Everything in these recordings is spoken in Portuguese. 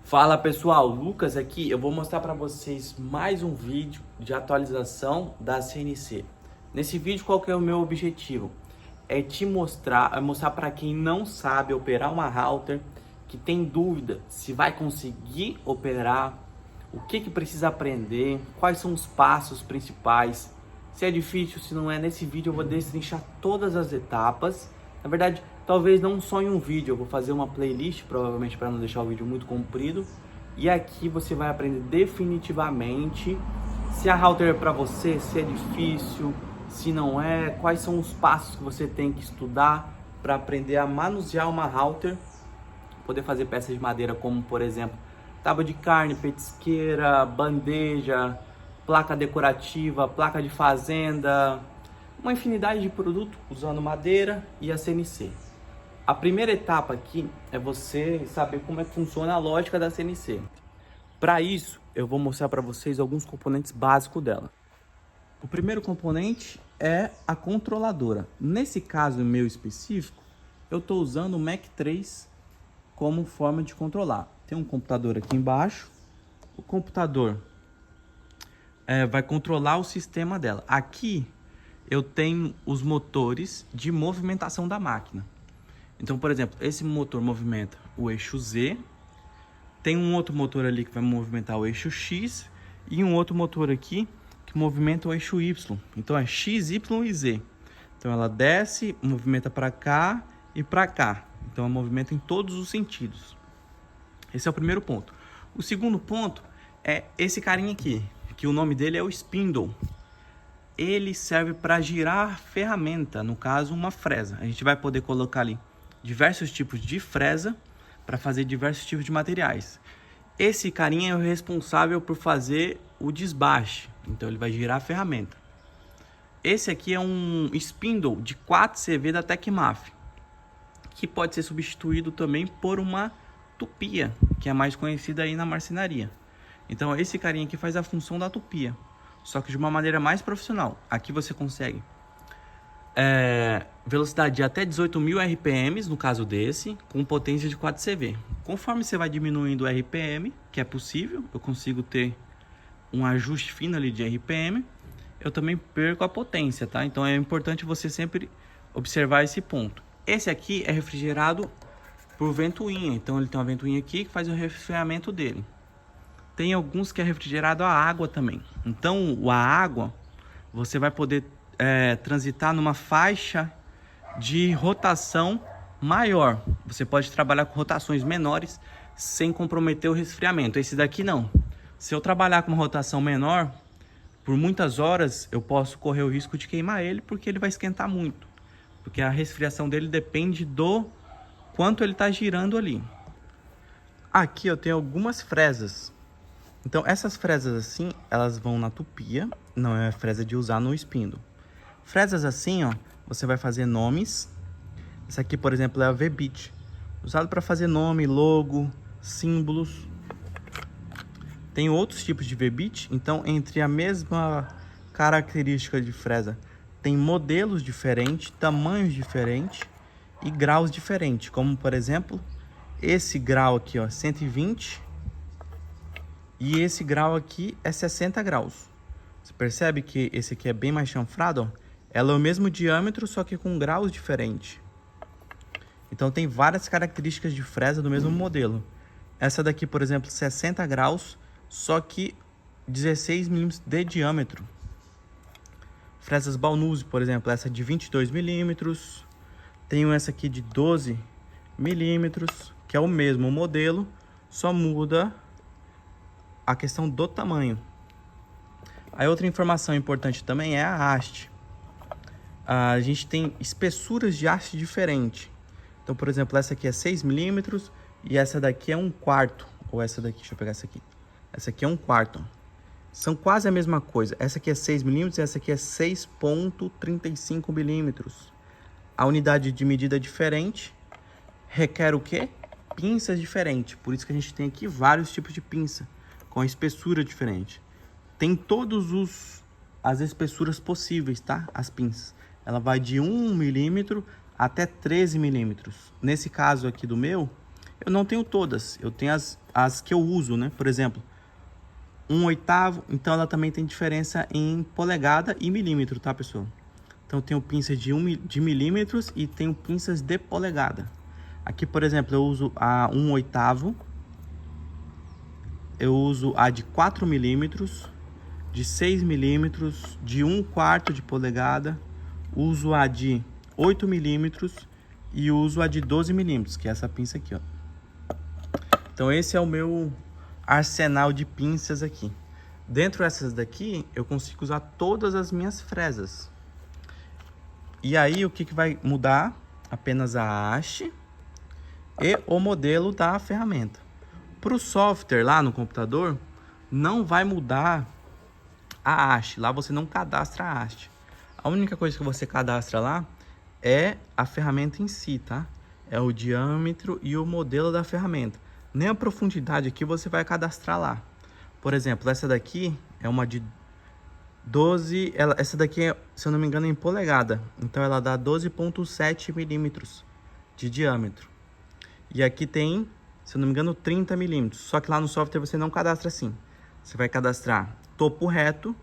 Fala pessoal, Lucas aqui. Eu vou mostrar para vocês mais um vídeo de atualização da CNC. Nesse vídeo, qual que é o meu objetivo? É te mostrar para quem não sabe operar uma router, que tem dúvida se vai conseguir operar, o que precisa aprender, quais são os passos principais, se é difícil, se não é. Nesse vídeo eu vou destrinchar todas as etapas. Na verdade, talvez não só em um vídeo, eu vou fazer uma playlist, provavelmente para não deixar o vídeo muito comprido. E aqui você vai aprender definitivamente se a router é para você, se é difícil, se não é, quais são os passos que você tem que estudar para aprender a manusear uma router, poder fazer peças de madeira como, por exemplo, tábua de carne, petisqueira, bandeja, placa decorativa, placa de fazenda, uma infinidade de produtos usando madeira e a CNC. A primeira etapa aqui é você saber como é que funciona a lógica da CNC. Para isso, eu vou mostrar para vocês alguns componentes básicos dela. O primeiro componente é a controladora. Nesse caso meu específico, eu estou usando o Mac 3 como forma de controlar. Tem um computador aqui embaixo. O computador vai controlar o sistema dela. Aqui eu tenho os motores de movimentação da máquina. Então, por exemplo, esse motor movimenta o eixo Z, tem um outro motor ali que vai movimentar o eixo X e um outro motor aqui que movimenta o eixo Y. Então é X, Y e Z. Então ela desce, movimenta para cá e para cá. Então ela movimenta em todos os sentidos. Esse é o primeiro ponto. O segundo ponto é esse carinha aqui, que o nome dele é o spindle. Ele serve para girar a ferramenta, no caso uma fresa. A gente vai poder colocar ali diversos tipos de fresa para fazer diversos tipos de materiais. Esse carinha é o responsável por fazer o desbaste, então ele vai girar a ferramenta. Esse aqui é um spindle de 4CV da Tecmaf, que pode ser substituído também por uma tupia, que é mais conhecida aí na marcenaria. Então esse carinha aqui faz a função da tupia, só que de uma maneira mais profissional. Aqui você consegue velocidade de até 18.000 RPMs, no caso desse, com potência de 4CV. Conforme você vai diminuindo o RPM, que é possível, eu consigo ter um ajuste fino ali de RPM, eu também perco a potência, tá? Então é importante você sempre observar esse ponto. Esse aqui é refrigerado por ventoinha, então ele tem uma ventoinha aqui que faz o resfriamento dele. Tem alguns que é refrigerado a água também. Então a água você vai poder transitar numa faixa de rotação maior. Você pode trabalhar com rotações menores sem comprometer o resfriamento. Esse daqui não. Se eu trabalhar com uma rotação menor, por muitas horas eu posso correr o risco de queimar ele, porque ele vai esquentar muito. Porque a resfriação dele depende do quanto ele está girando ali. Aqui eu tenho algumas fresas. Então essas fresas assim, elas vão na tupia, não é fresa de usar no spindle. Fresas assim, ó, você vai fazer nomes. Essa aqui, por exemplo, é a V-Bit, usado para fazer nome, logo, símbolos. Tem outros tipos de V-Bit, então entre a mesma característica de fresa, tem modelos diferentes, tamanhos diferentes e graus diferentes. Como, por exemplo, esse grau aqui, ó, 120, e esse grau aqui é 60 graus. Você percebe que esse aqui é bem mais chanfrado, ó? Ela é o mesmo diâmetro, só que com graus diferentes. Então tem várias características de fresa do mesmo modelo. Essa daqui, por exemplo, 60 graus, só que 16 milímetros de diâmetro. Fresas Balnuse, por exemplo, essa de 22 milímetros. Tenho essa aqui de 12 milímetros, que é o mesmo modelo, só muda a questão do tamanho. Aí outra informação importante também é a haste. A gente tem espessuras de haste diferentes. Então, por exemplo, essa aqui é 6 milímetros e essa daqui é 1/4. Ou essa daqui, deixa eu pegar essa aqui. Essa aqui é 1/4. São quase a mesma coisa. Essa aqui é 6 milímetros e essa aqui é 6,35 milímetros. A unidade de medida é diferente. Requer o quê? Pinças diferentes. Por isso que a gente tem aqui vários tipos de pinça, com a espessura diferente. Tem todos as espessuras possíveis, tá? As pinças. Ela vai de 1 milímetro até 13 milímetros. Nesse caso aqui do meu, Eu não tenho todas, eu tenho as que eu uso, né? Por exemplo, 1/8, então ela também tem diferença em polegada e milímetro, tá, pessoal? Então eu tenho pinças de milímetros e tenho pinças de polegada. Aqui, por exemplo, eu uso a 1/8, eu uso a de 4 milímetros, de 6 milímetros, de 1/4 de polegada, uso a de 8 milímetros e uso a de 12 milímetros, que é essa pinça aqui, ó. Então esse é o meu arsenal de pinças aqui. Dentro dessas daqui, eu consigo usar todas as minhas fresas. E aí, o que vai mudar? Apenas a haste e o modelo da ferramenta. Para o software lá no computador, não vai mudar a haste. Lá você não cadastra a haste. A única coisa que você cadastra lá é a ferramenta em si, tá? É o diâmetro e o modelo da ferramenta. Nem a profundidade aqui você vai cadastrar lá. Por exemplo, essa daqui é uma de 12... essa daqui, se eu não me engano, é em polegada. Então ela dá 12,7 milímetros de diâmetro. E aqui tem, se eu não me engano, 30 milímetros. Só que lá no software você não cadastra assim. Você vai cadastrar topo reto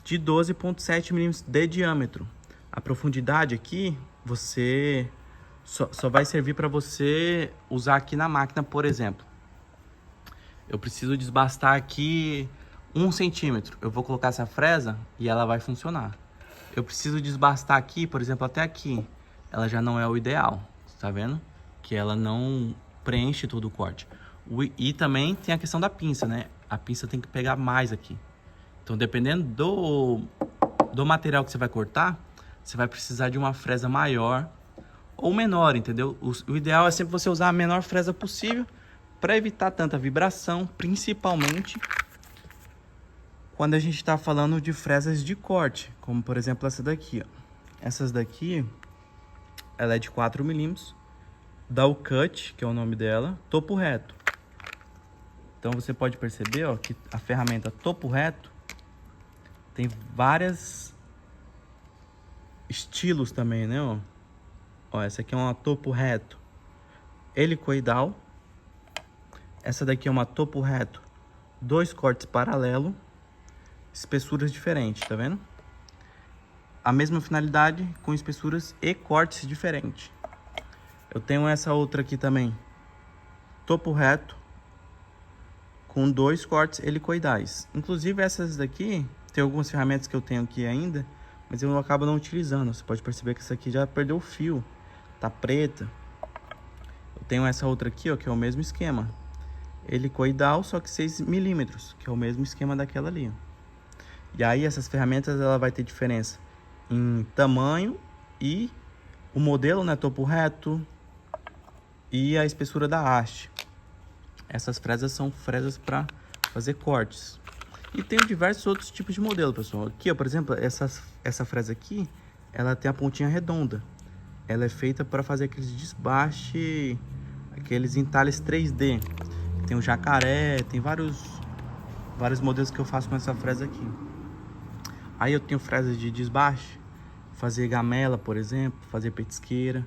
de 12,7 milímetros de diâmetro. A profundidade aqui, você só vai servir para você usar aqui na máquina, por exemplo. Eu preciso desbastar aqui 1 centímetro. Eu vou colocar essa fresa e ela vai funcionar. Eu preciso desbastar aqui, por exemplo, até aqui. Ela já não é o ideal, tá vendo? Que ela não preenche todo o corte. E também tem a questão da pinça, né? A pinça tem que pegar mais aqui. Então, dependendo do material que você vai cortar, você vai precisar de uma fresa maior ou menor, entendeu? O ideal é sempre você usar a menor fresa possível para evitar tanta vibração, principalmente quando a gente está falando de fresas de corte, como por exemplo essa daqui, ó. Essas daqui, ela é de 4 milímetros, Dual Cut, que é o nome dela, topo reto. Então você pode perceber, ó, que a ferramenta topo reto tem vários estilos também, né? Ó, essa aqui é uma topo reto helicoidal. Essa daqui é uma topo reto 2 cortes paralelo, espessuras diferentes, tá vendo? A mesma finalidade com espessuras e cortes diferentes. Eu tenho essa outra aqui também, topo reto com 2 cortes helicoidais. Inclusive essas daqui, tem algumas ferramentas que eu tenho aqui ainda, mas eu acabo não utilizando. Você pode perceber que essa aqui já perdeu o fio, tá preta. Eu tenho essa outra aqui, ó, que é o mesmo esquema, helicoidal, só que 6 milímetros, que é o mesmo esquema daquela ali. E aí essas ferramentas, ela vai ter diferença em tamanho e o modelo, né, topo reto e a espessura da haste. Essas fresas são fresas para fazer cortes. E tem diversos outros tipos de modelo, pessoal. Aqui, ó, por exemplo, essa fresa aqui, ela tem a pontinha redonda. Ela é feita para fazer aqueles desbaste, aqueles entalhes 3D. Tem o jacaré, tem vários modelos que eu faço com essa fresa aqui. Aí eu tenho fresas de desbaste, fazer gamela, por exemplo, fazer petisqueira.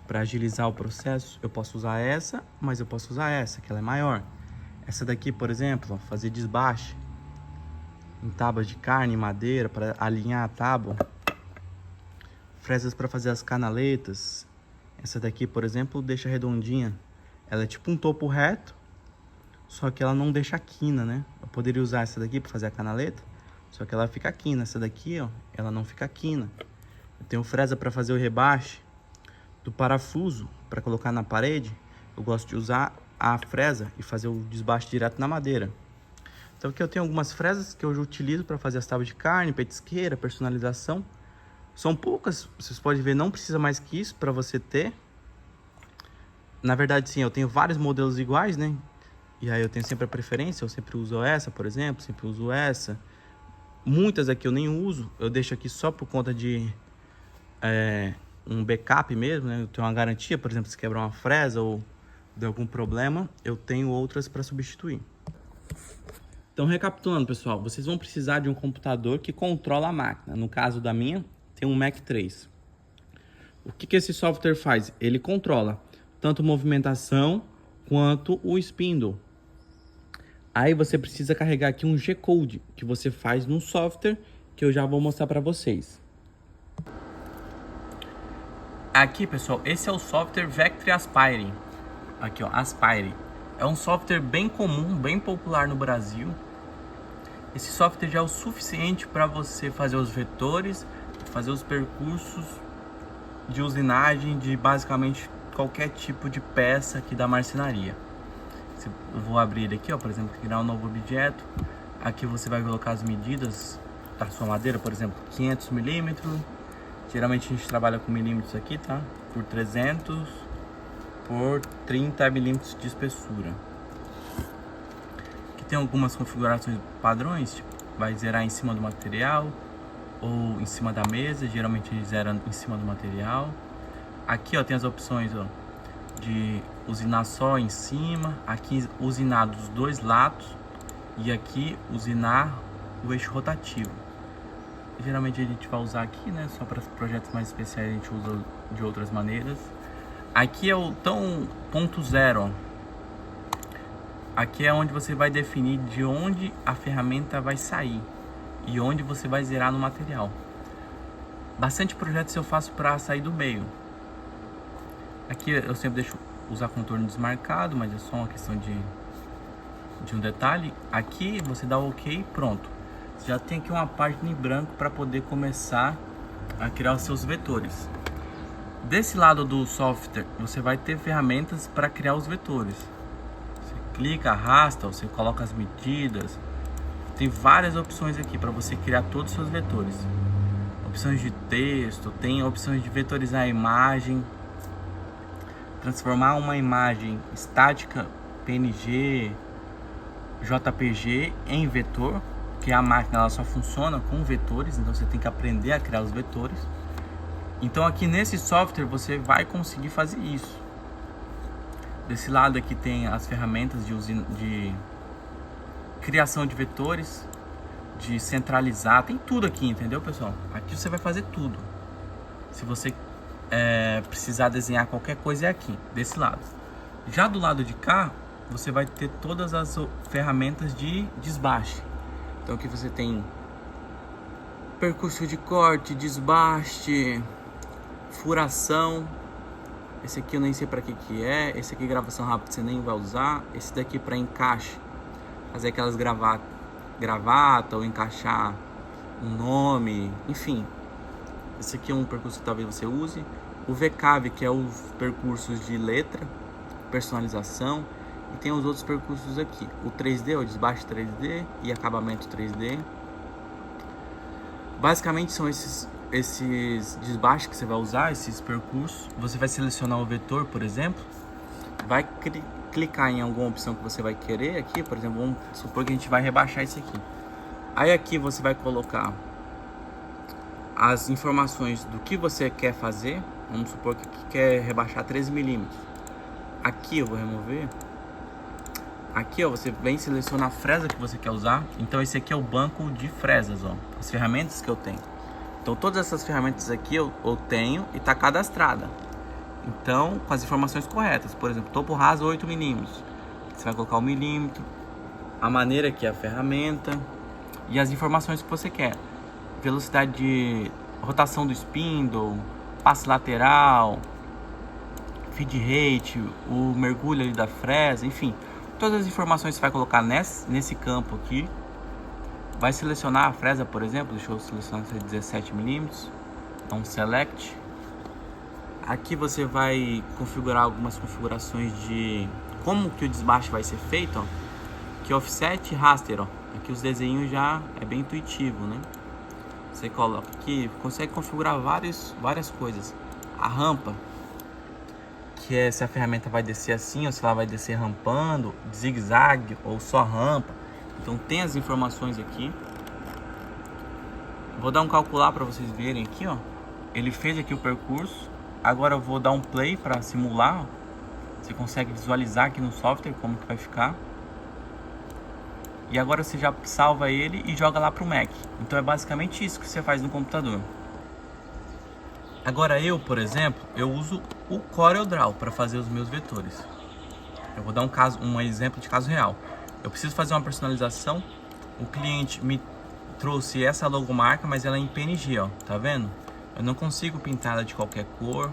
Para agilizar o processo, eu posso usar essa, mas eu posso usar essa, que ela é maior. Essa daqui, por exemplo, ó, fazer desbaste em tábuas de carne, madeira, para alinhar a tábua. Fresas para fazer as canaletas. Essa daqui, por exemplo, deixa redondinha. Ela é tipo um topo reto, só que ela não deixa quina, né? Eu poderia usar essa daqui para fazer a canaleta, só que ela fica quina. Essa daqui, ó, ela não fica quina. Eu tenho fresa para fazer o rebaste do parafuso, para colocar na parede. Eu gosto de usar a fresa e fazer o desbaste direto na madeira. Então aqui eu tenho algumas fresas que eu já utilizo para fazer as tábuas de carne, petisqueira, personalização. São poucas, vocês podem ver, não precisa mais que isso para você ter. Na verdade, sim, eu tenho vários modelos iguais, né? E aí eu tenho sempre a preferência, eu sempre uso essa, por exemplo, sempre uso essa. Muitas aqui eu nem uso, eu deixo aqui só por conta de um backup mesmo, né? Eu tenho uma garantia, por exemplo, se quebrar uma fresa ou der algum problema, eu tenho outras para substituir. Então, recapitulando, pessoal, vocês vão precisar de um computador que controla a máquina. No caso da minha, tem um Mac 3. O que esse software faz? Ele controla tanto movimentação quanto o spindle. Aí você precisa carregar aqui um G-Code que você faz no software que eu já vou mostrar para vocês. Aqui, pessoal, esse é o software Vectri Aspire. Aqui, ó, Aspire. É um software bem comum, bem popular no Brasil. Esse software já é o suficiente para você fazer os vetores, fazer os percursos de usinagem de basicamente qualquer tipo de peça aqui da marcenaria. Eu vou abrir ele aqui, ó, por exemplo, criar um novo objeto. Aqui você vai colocar as medidas da sua madeira, por exemplo, 500 milímetros. Geralmente a gente trabalha com milímetros aqui, tá? Por 300 por 30 milímetros de espessura. Aqui tem algumas configurações padrões, tipo, vai zerar em cima do material ou em cima da mesa. Geralmente ele zera em cima do material. Aqui, ó, tem as opções, ó, de usinar só em cima, aqui usinar dos dois lados e aqui usinar o eixo rotativo. Geralmente a gente vai usar aqui, né, só para projetos mais especiais a gente usa de outras maneiras. Aqui é o ponto zero. Aqui é onde você vai definir de onde a ferramenta vai sair e onde você vai zerar no material. Bastante projetos eu faço para sair do meio. Aqui eu sempre deixo usar contorno desmarcado, mas é só uma questão de um detalhe. Aqui você dá o OK, pronto. Você já tem aqui uma página em branco para poder começar a criar os seus vetores. Desse lado do software você vai ter ferramentas para criar os vetores. Você clica, arrasta, você coloca as medidas. Tem várias opções aqui para você criar todos os seus vetores. Opções de texto, tem opções de vetorizar a imagem, transformar uma imagem estática PNG, JPG em vetor, que a máquina ela só funciona com vetores, então você tem que aprender a criar os vetores. Então aqui nesse software você vai conseguir fazer isso. Desse lado aqui tem as ferramentas de criação de vetores, de centralizar, tem tudo aqui, entendeu, pessoal? Aqui você vai fazer tudo. Se você precisar desenhar qualquer coisa, é aqui, desse lado. Já do lado de cá, você vai ter todas as ferramentas de desbaste. Então aqui você tem percurso de corte, desbaste, furação. Esse aqui eu nem sei para que é. Esse aqui gravação rápida você nem vai usar. Esse daqui para encaixe, fazer aquelas gravata ou encaixar um nome, enfim. Esse aqui é um percurso que talvez você use. O VCAV, que é os percursos de letra, personalização. E tem os outros percursos aqui. O 3D, o desbaste 3D e acabamento 3D. Basicamente são esses desbastes que você vai usar, esses percursos. Você vai selecionar o vetor, por exemplo. Vai clicar em alguma opção que você vai querer aqui. Por exemplo, vamos supor que a gente vai rebaixar esse aqui. Aí aqui você vai colocar as informações do que você quer fazer. Vamos supor que aqui quer rebaixar 13 milímetros. Aqui eu vou remover. Aqui, ó, você vem selecionar a fresa que você quer usar. Então esse aqui é o banco de fresas, ó, as ferramentas que eu tenho. Então todas essas ferramentas aqui eu tenho e tá cadastrada. Então com as informações corretas. Por exemplo, topo raso 8 milímetros. Você vai colocar o milímetro, a maneira que é a ferramenta e as informações que você quer. Velocidade de rotação do spindle, passe lateral, feed rate, o mergulho ali da fresa, enfim. Todas as informações você vai colocar nesse campo aqui. Vai selecionar a fresa, por exemplo. Deixa eu selecionar essa 17 milímetros. Então select. Aqui você vai configurar algumas configurações de como que o desbaste vai ser feito, ó. Aqui offset e raster, ó. Aqui os desenhos já é bem intuitivo, né? Você coloca aqui, consegue configurar várias coisas. A rampa, que é se a ferramenta vai descer assim ou se ela vai descer rampando, zigue-zague ou só rampa. Então tem as informações aqui. Vou dar um calcular para vocês verem aqui, ó. Ele fez aqui o percurso. Agora eu vou dar um play para simular. Você consegue visualizar aqui no software como que vai ficar. E agora você já salva ele e joga lá para o Mac. Então é basicamente isso que você faz no computador. Agora eu, por exemplo, eu uso o CorelDRAW para fazer os meus vetores. Eu vou dar um exemplo de caso real. Eu preciso fazer uma personalização. O cliente me trouxe essa logomarca, mas ela é em PNG, ó, tá vendo? Eu não consigo pintar ela de qualquer cor.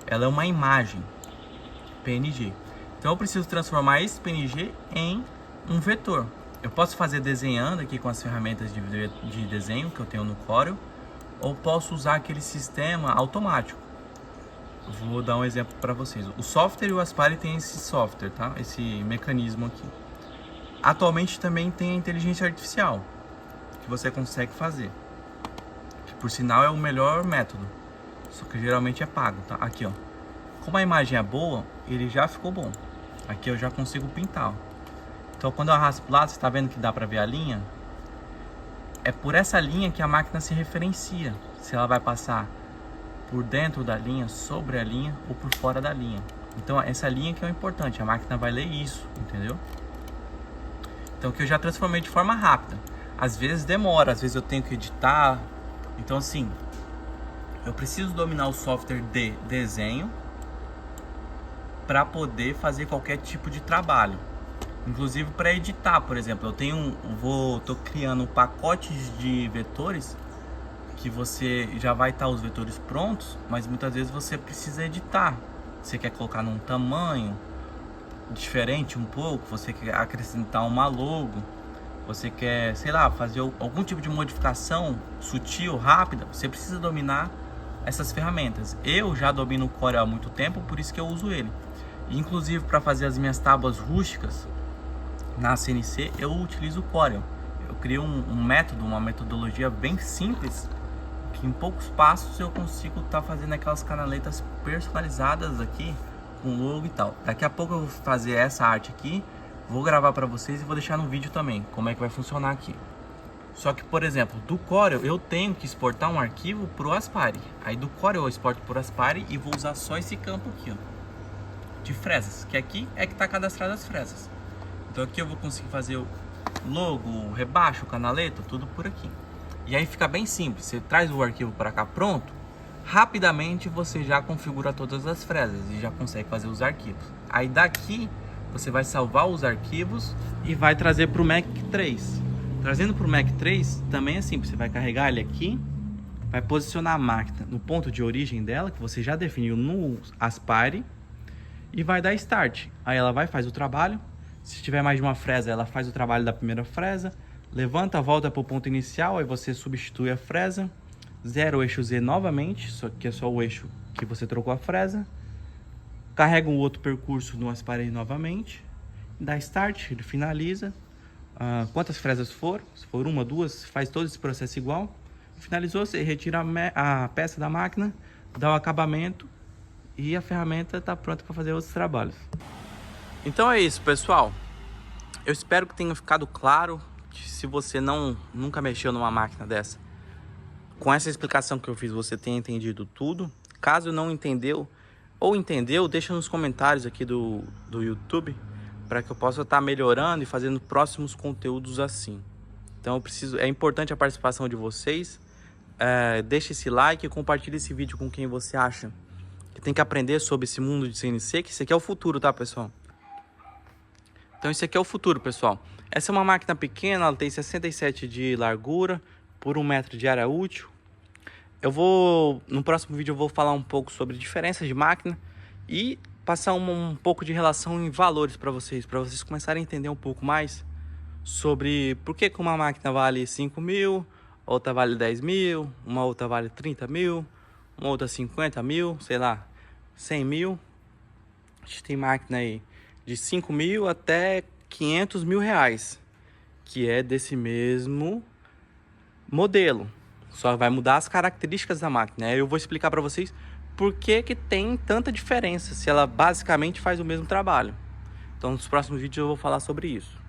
Ela é uma imagem PNG. Então eu preciso transformar esse PNG em um vetor. Eu posso fazer desenhando aqui com as ferramentas de desenho que eu tenho no Corel, ou posso usar aquele sistema automático. Vou dar um exemplo para vocês. O software e o Aspire tem esse software, tá? Esse mecanismo aqui. Atualmente também tem a inteligência artificial, que você consegue fazer. Que por sinal é o melhor método. Só que geralmente é pago, tá? Aqui, ó. Como a imagem é boa, ele já ficou bom. Aqui eu já consigo pintar, ó. Então quando eu arrasto pro lado, você tá vendo que dá pra ver a linha? É por essa linha que a máquina se referencia. Se ela vai passar por dentro da linha, sobre a linha ou por fora da linha. Então essa linha que é o importante, a máquina vai ler isso, entendeu? Então que eu já transformei de forma rápida. Às vezes demora, às vezes eu tenho que editar. Então assim, eu preciso dominar o software de desenho para poder fazer qualquer tipo de trabalho. Inclusive para editar, por exemplo, tô criando pacotes de vetores que você já vai estar os vetores prontos, mas muitas vezes você precisa editar. Você quer colocar num tamanho diferente um pouco, você quer acrescentar uma logo, você quer, sei lá, fazer algum tipo de modificação sutil, rápida, você precisa dominar essas ferramentas. Eu já domino o Corel há muito tempo, por isso que eu uso ele. Inclusive para fazer as minhas tábuas rústicas na CNC, eu utilizo o Corel. Eu crio um método, uma metodologia bem simples, que em poucos passos eu consigo estar fazendo aquelas canaletas personalizadas aqui, com logo e tal. Daqui a pouco eu vou fazer essa arte aqui, vou gravar para vocês e vou deixar no vídeo também, como é que vai funcionar aqui. Só que, por exemplo, do Corel eu tenho que exportar um arquivo para o Aspire. Aí do Corel eu exporto para o Aspire e vou usar só esse campo aqui, ó, de fresas, que aqui é que está cadastrado as fresas. Então aqui eu vou conseguir fazer o logo, o rebaixo, o canaleto, tudo por aqui. E aí fica bem simples, você traz o arquivo para cá pronto, rapidamente você já configura todas as fresas e já consegue fazer os arquivos. Aí daqui você vai salvar os arquivos e vai trazer para o Mac 3. Trazendo para o Mac 3 também é simples, você vai carregar ele aqui, vai posicionar a máquina no ponto de origem dela, que você já definiu no Aspire, e vai dar Start. Aí ela vai, faz o trabalho. Se tiver mais de uma fresa, ela faz o trabalho da primeira fresa, levanta, volta para o ponto inicial, aí você substitui a fresa, zera o eixo Z novamente, só que é só o eixo que você trocou a fresa, carrega um outro percurso no Aspire novamente, dá Start, ele finaliza, quantas fresas for, se for uma, duas, faz todo esse processo igual, finalizou, você retira a peça da máquina, dá o acabamento e a ferramenta está pronta para fazer outros trabalhos. Então é isso, pessoal. Eu espero que tenha ficado claro que se você nunca mexeu numa máquina dessa, com essa explicação que eu fiz, você tenha entendido tudo. Caso não entendeu ou entendeu, deixa nos comentários aqui do YouTube para que eu possa estar melhorando e fazendo próximos conteúdos assim. Então é importante a participação de vocês. Deixe esse like e compartilhe esse vídeo com quem você acha que tem que aprender sobre esse mundo de CNC, que isso aqui é o futuro, tá, pessoal? Então isso aqui é o futuro, pessoal. Essa é uma máquina pequena, ela tem 67 de largura por 1 metro de área útil. No próximo vídeo eu vou falar um pouco sobre diferenças de máquina e passar um pouco de relação em valores para vocês começarem a entender um pouco mais sobre por que uma máquina vale 5 mil, outra vale 10 mil, uma outra vale 30 mil, uma outra 50 mil, sei lá, 100 mil. A gente tem máquina aí de 5 mil até 500 mil reais, que é desse mesmo modelo. Só vai mudar as características da máquina. Aí eu vou explicar para vocês por que tem tanta diferença, se ela basicamente faz o mesmo trabalho. Então nos próximos vídeos eu vou falar sobre isso.